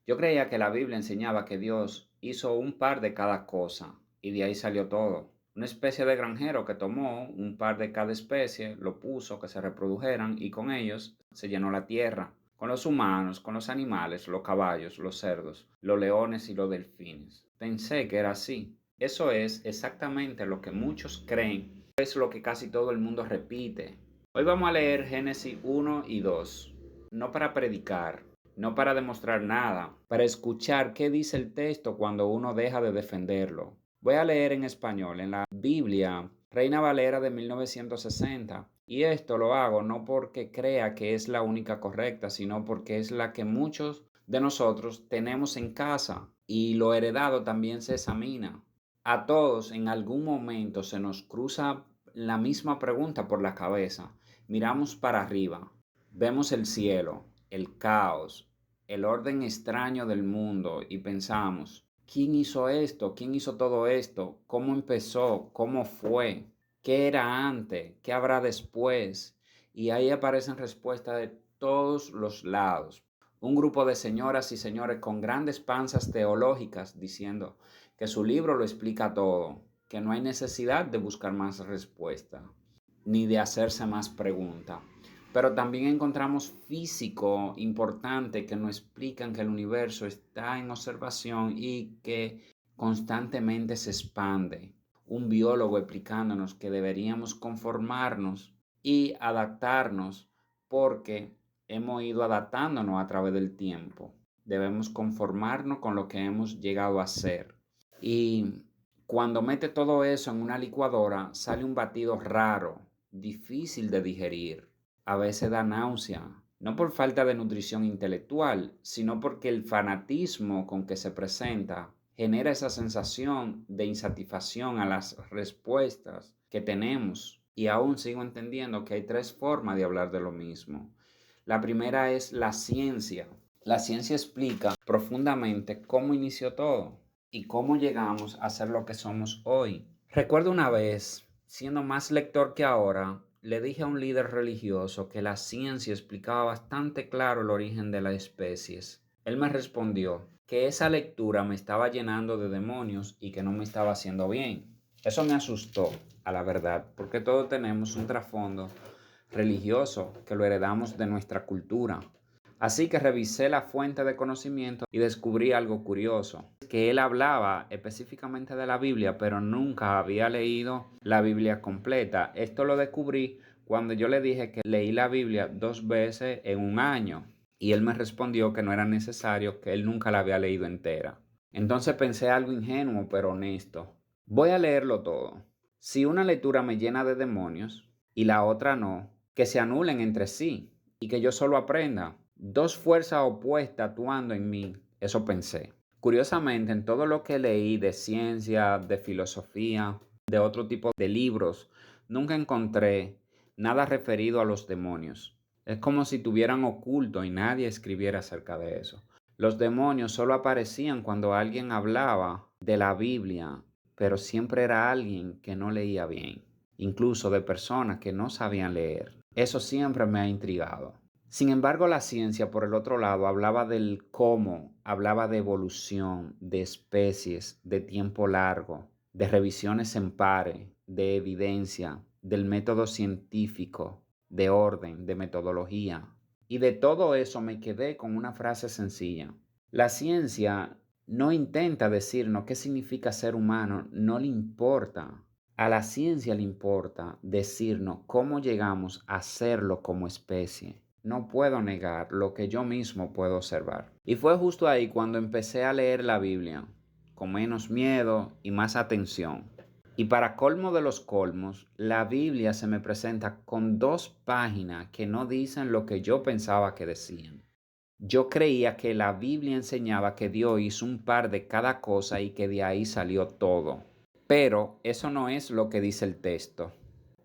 Yo creía que la Biblia enseñaba que Dios hizo un par de cada cosa y de ahí salió todo. Una especie de granjero que tomó un par de cada especie, lo puso, que se reprodujeran y con ellos se llenó la tierra. Con los humanos, con los animales, los caballos, los cerdos, los leones y los delfines. Pensé que era así. Eso es exactamente lo que muchos creen. Es lo que casi todo el mundo repite. Hoy vamos a leer Génesis 1 y 2. No para predicar, no para demostrar nada, para escuchar qué dice el texto cuando uno deja de defenderlo. Voy a leer en español, en la Biblia, Reina Valera de 1960. Y esto lo hago no porque crea que es la única correcta, sino porque es la que muchos de nosotros tenemos en casa y lo heredado también se examina. A todos en algún momento se nos cruza la misma pregunta por la cabeza. Miramos para arriba, vemos el cielo, el caos, el orden extraño del mundo y pensamos, ¿quién hizo esto? ¿Quién hizo todo esto? ¿Cómo empezó? ¿Cómo fue? ¿Qué era antes? ¿Qué habrá después? Y ahí aparecen respuestas de todos los lados. Un grupo de señoras y señores con grandes panzas teológicas diciendo que su libro lo explica todo, que no hay necesidad de buscar más respuesta, ni de hacerse más preguntas. Pero también encontramos físicos importantes que nos explican que el universo está en observación y que constantemente se expande. Un biólogo explicándonos que deberíamos conformarnos y adaptarnos porque hemos ido adaptándonos a través del tiempo. Debemos conformarnos con lo que hemos llegado a ser. Y cuando mete todo eso en una licuadora, sale un batido raro, difícil de digerir. A veces da náusea, no por falta de nutrición intelectual, sino porque el fanatismo con que se presenta genera esa sensación de insatisfacción a las respuestas que tenemos. Y aún sigo entendiendo que hay tres formas de hablar de lo mismo. La primera es la ciencia. La ciencia explica profundamente cómo inició todo y cómo llegamos a ser lo que somos hoy. Recuerdo una vez, siendo más lector que ahora, le dije a un líder religioso que la ciencia explicaba bastante claro el origen de las especies. Él me respondió que esa lectura me estaba llenando de demonios y que no me estaba haciendo bien. Eso me asustó, a la verdad, porque todos tenemos un trasfondo religioso que lo heredamos de nuestra cultura. Así que revisé la fuente de conocimiento y descubrí algo curioso, que él hablaba específicamente de la Biblia, pero nunca había leído la Biblia completa. Esto lo descubrí cuando yo le dije que leí la Biblia 2 veces en un año y él me respondió que no era necesario, que él nunca la había leído entera. Entonces pensé algo ingenuo pero honesto. Voy a leerlo todo. Si una lectura me llena de demonios y la otra no, que se anulen entre sí y que yo solo aprenda. Dos fuerzas opuestas actuando en mí, eso pensé. Curiosamente, en todo lo que leí de ciencia, de filosofía, de otro tipo de libros, nunca encontré nada referido a los demonios. Es como si tuvieran oculto y nadie escribiera acerca de eso. Los demonios solo aparecían cuando alguien hablaba de la Biblia, pero siempre era alguien que no leía bien, incluso de personas que no sabían leer. Eso siempre me ha intrigado. Sin embargo, la ciencia, por el otro lado, hablaba del cómo, hablaba de evolución, de especies, de tiempo largo, de revisiones en pares, de evidencia, del método científico, de orden, de metodología. Y de todo eso me quedé con una frase sencilla. La ciencia no intenta decirnos qué significa ser humano, no le importa. A la ciencia le importa decirnos cómo llegamos a serlo como especie. No puedo negar lo que yo mismo puedo observar. Y fue justo ahí cuando empecé a leer la Biblia, con menos miedo y más atención. Y para colmo de los colmos, la Biblia se me presenta con 2 páginas que no dicen lo que yo pensaba que decían. Yo creía que la Biblia enseñaba que Dios hizo un par de cada cosa y que de ahí salió todo. Pero eso no es lo que dice el texto.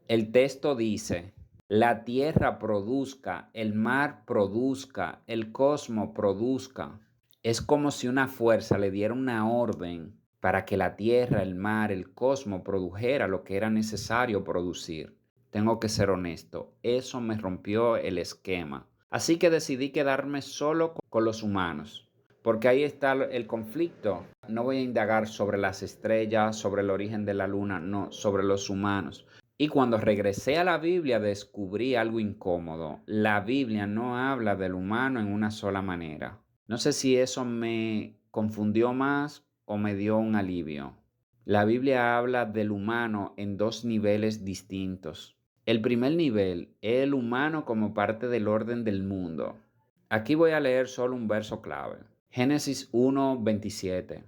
El texto dice, la tierra produzca, el mar produzca, el cosmos produzca. Es como si una fuerza le diera una orden para que la tierra, el mar, el cosmos produjera lo que era necesario producir. Tengo que ser honesto, eso me rompió el esquema. Así que decidí quedarme solo con los humanos. porque ahí está el conflicto. No voy a indagar sobre las estrellas, sobre el origen de la luna, no, sobre los humanos. Y cuando regresé a la Biblia descubrí algo incómodo. La Biblia no habla del humano en una sola manera. No sé si eso me confundió más o me dio un alivio. La Biblia habla del humano en dos niveles distintos. El primer nivel es el humano como parte del orden del mundo. Aquí voy a leer solo un verso clave. Génesis 1:27.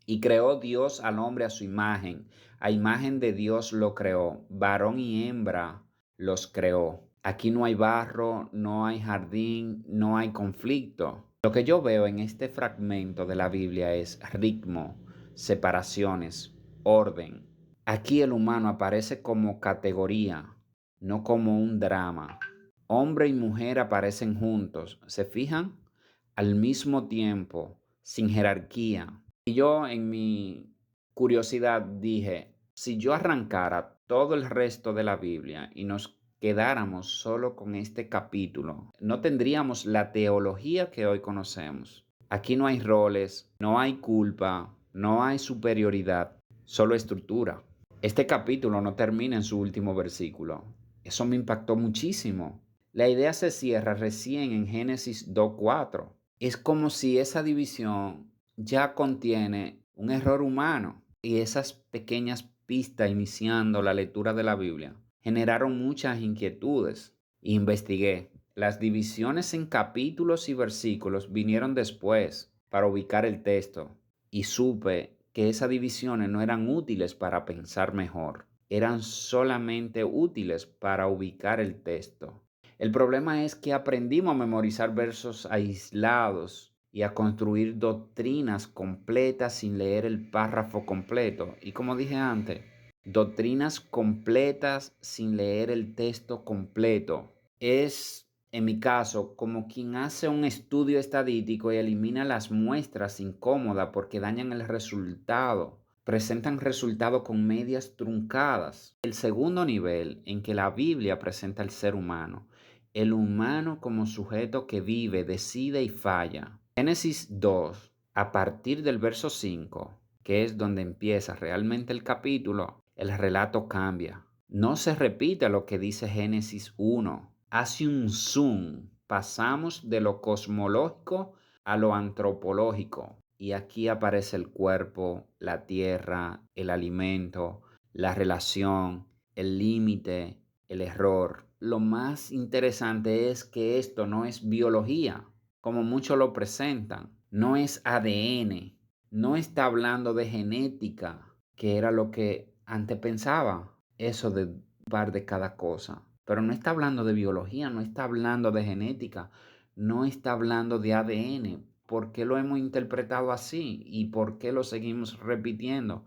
Y creó Dios al hombre a su imagen. A imagen de Dios lo creó. Varón y hembra los creó. Aquí no hay barro, no hay jardín, no hay conflicto. Lo que yo veo en este fragmento de la Biblia es ritmo, separaciones, orden. Aquí el humano aparece como categoría, no como un drama. Hombre y mujer aparecen juntos, ¿se fijan? Al mismo tiempo, sin jerarquía. Y yo en mi curiosidad dije, si yo arrancara todo el resto de la Biblia y nos quedáramos solo con este capítulo, no tendríamos la teología que hoy conocemos. Aquí no hay roles, no hay culpa, no hay superioridad, solo estructura. Este capítulo no termina en su último versículo. Eso me impactó muchísimo. La idea se cierra recién en Génesis 2:4. Es como si esa división ya contiene un error humano y esas pequeñas pistas iniciando la lectura de la Biblia generaron muchas inquietudes. Investigué. Las divisiones en capítulos y versículos vinieron después para ubicar el texto y supe que esas divisiones no eran útiles para pensar mejor, eran solamente útiles para ubicar el texto. El problema es que aprendimos a memorizar versos aislados y a construir doctrinas completas sin leer el párrafo completo. Y como dije antes, doctrinas completas sin leer el texto completo. Es, en mi caso, como quien hace un estudio estadístico y elimina las muestras incómodas porque dañan el resultado. Presentan resultados con medias truncadas. El segundo nivel en que la Biblia presenta al ser humano, el humano como sujeto que vive, decide y falla. Génesis 2, a partir del verso 5, que es donde empieza realmente el capítulo, el relato cambia. No se repite lo que dice Génesis 1. Hace un zoom. Pasamos de lo cosmológico a lo antropológico. Y aquí aparece el cuerpo, la tierra, el alimento, la relación, el límite, el error. Lo más interesante es que esto no es biología, como muchos lo presentan. No es ADN. No está hablando de genética, que era lo que antes pensaba. Eso de un par de cada cosa. Pero no está hablando de biología, no está hablando de genética, no está hablando de ADN. ¿Por qué lo hemos interpretado así? ¿Y por qué lo seguimos repitiendo?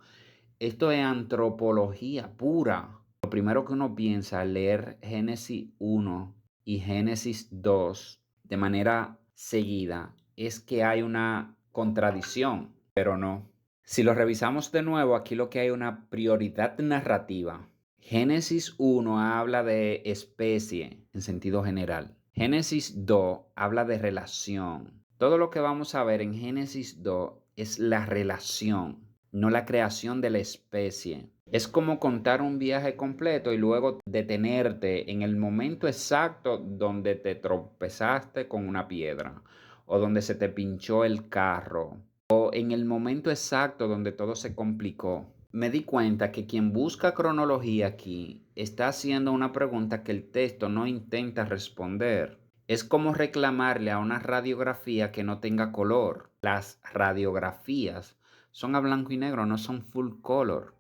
Esto es antropología pura. Lo primero que uno piensa al leer Génesis 1 y Génesis 2 de manera seguida es que hay una contradicción, pero no. Si lo revisamos de nuevo, aquí lo que hay es una prioridad narrativa. Génesis 1 habla de especie en sentido general. Génesis 2 habla de relación. Todo lo que vamos a ver en Génesis 2 es la relación, no la creación de la especie. Es como contar un viaje completo y luego detenerte en el momento exacto donde te tropezaste con una piedra o donde se te pinchó el carro o en el momento exacto donde todo se complicó. Me di cuenta que quien busca cronología aquí está haciendo una pregunta que el texto no intenta responder. Es como reclamarle a una radiografía que no tenga color. Las radiografías son a blanco y negro, no son full color.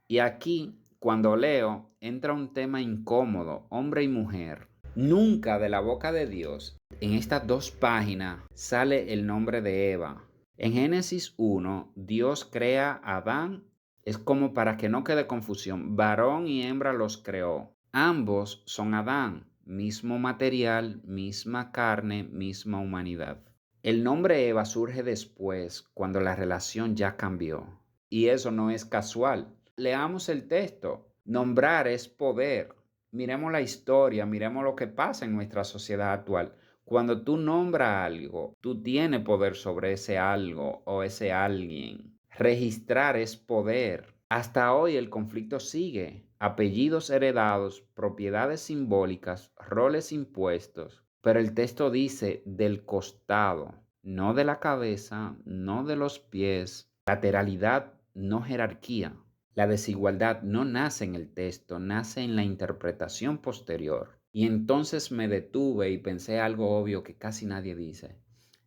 Y aquí, cuando leo, entra un tema incómodo, hombre y mujer. Nunca de la boca de Dios, en estas dos páginas, sale el nombre de Eva. En Génesis 1, Dios crea a Adán, es como para que no quede confusión, varón y hembra los creó. Ambos son Adán, mismo material, misma carne, misma humanidad. El nombre Eva surge después, cuando la relación ya cambió. Y eso no es casual. Leamos el texto. Nombrar es poder. Miremos la historia, miremos lo que pasa en nuestra sociedad actual. Cuando tú nombras algo, tú tienes poder sobre ese algo o ese alguien. Registrar es poder. Hasta hoy el conflicto sigue. Apellidos heredados, propiedades simbólicas, roles impuestos. Pero el texto dice del costado, no de la cabeza, no de los pies. Lateralidad, no jerarquía. La desigualdad no nace en el texto, nace en la interpretación posterior. Y entonces me detuve y pensé algo obvio que casi nadie dice.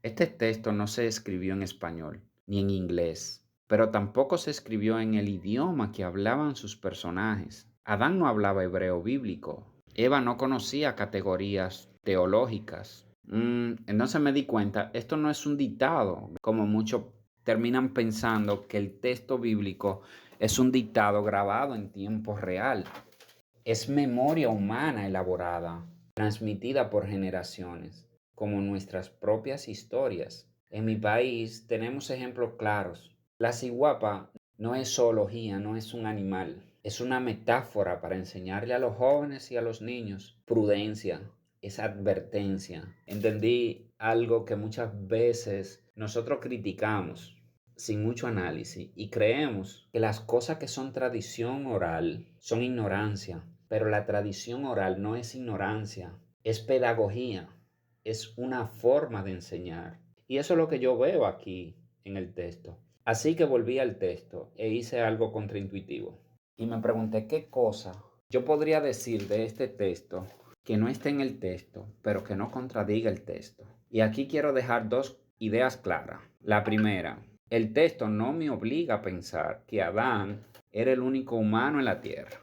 Este texto no se escribió en español, ni en inglés, pero tampoco se escribió en el idioma que hablaban sus personajes. Adán no hablaba hebreo bíblico. Eva no conocía categorías teológicas. Entonces me di cuenta, esto no es un dictado, como muchos terminan pensando que el texto bíblico es un dictado grabado en tiempo real. Es memoria humana elaborada, transmitida por generaciones, como nuestras propias historias. En mi país tenemos ejemplos claros. La ciguapa no es zoología, no es un animal. Es una metáfora para enseñarle a los jóvenes y a los niños prudencia, es advertencia. Entendí algo que muchas veces nosotros criticamos sin mucho análisis y creemos que las cosas que son tradición oral son ignorancia, pero la tradición oral no es ignorancia, es pedagogía, es una forma de enseñar. Y eso es lo que yo veo aquí en el texto. Así que volví al texto e hice algo contraintuitivo. Y me pregunté qué cosa yo podría decir de este texto que no esté en el texto, pero que no contradiga el texto. Y aquí quiero dejar dos ideas claras. La primera, el texto no me obliga a pensar que Adán era el único humano en la tierra.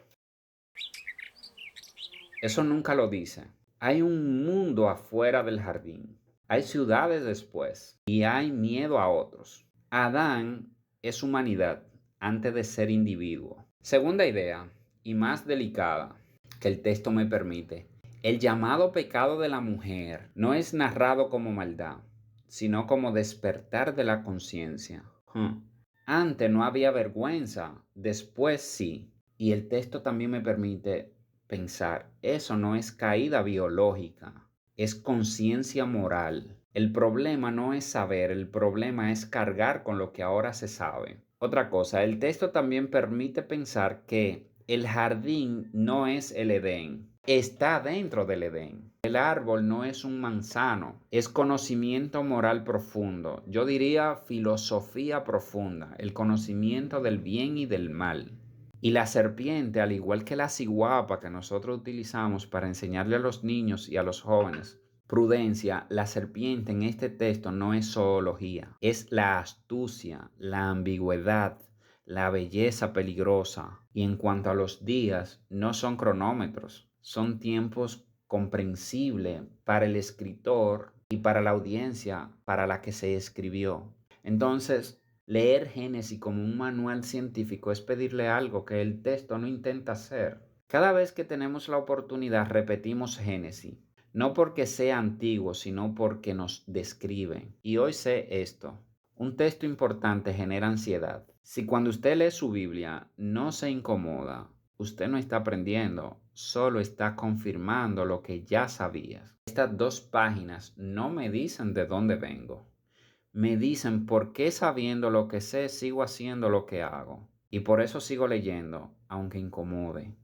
Eso nunca lo dice. Hay un mundo afuera del jardín. Hay ciudades después y hay miedo a otros. Adán es humanidad antes de ser individuo. Segunda idea, y más delicada, que el texto me permite. El llamado pecado de la mujer no es narrado como maldad, sino como despertar de la conciencia. Antes no había vergüenza, después sí. Y el texto también me permite pensar, eso no es caída biológica, es conciencia moral. El problema no es saber, el problema es cargar con lo que ahora se sabe. Otra cosa, el texto también permite pensar que el jardín no es el Edén, está dentro del Edén. El árbol no es un manzano, es conocimiento moral profundo. Yo diría filosofía profunda, el conocimiento del bien y del mal. Y la serpiente, al igual que la ciguapa que nosotros utilizamos para enseñarle a los niños y a los jóvenes, prudencia, la serpiente en este texto no es zoología, es la astucia, la ambigüedad, la belleza peligrosa. Y en cuanto a los días, no son cronómetros, son tiempos comprensibles para el escritor y para la audiencia para la que se escribió. Entonces, leer Génesis como un manual científico es pedirle algo que el texto no intenta hacer. Cada vez que tenemos la oportunidad repetimos Génesis, no porque sea antiguo, sino porque nos describe. Y hoy sé esto. Un texto importante genera ansiedad. Si cuando usted lee su Biblia no se incomoda, usted no está aprendiendo, solo está confirmando lo que ya sabías. Estas 2 páginas no me dicen de dónde vengo. Me dicen por qué sabiendo lo que sé sigo haciendo lo que hago. Y por eso sigo leyendo, aunque incomode.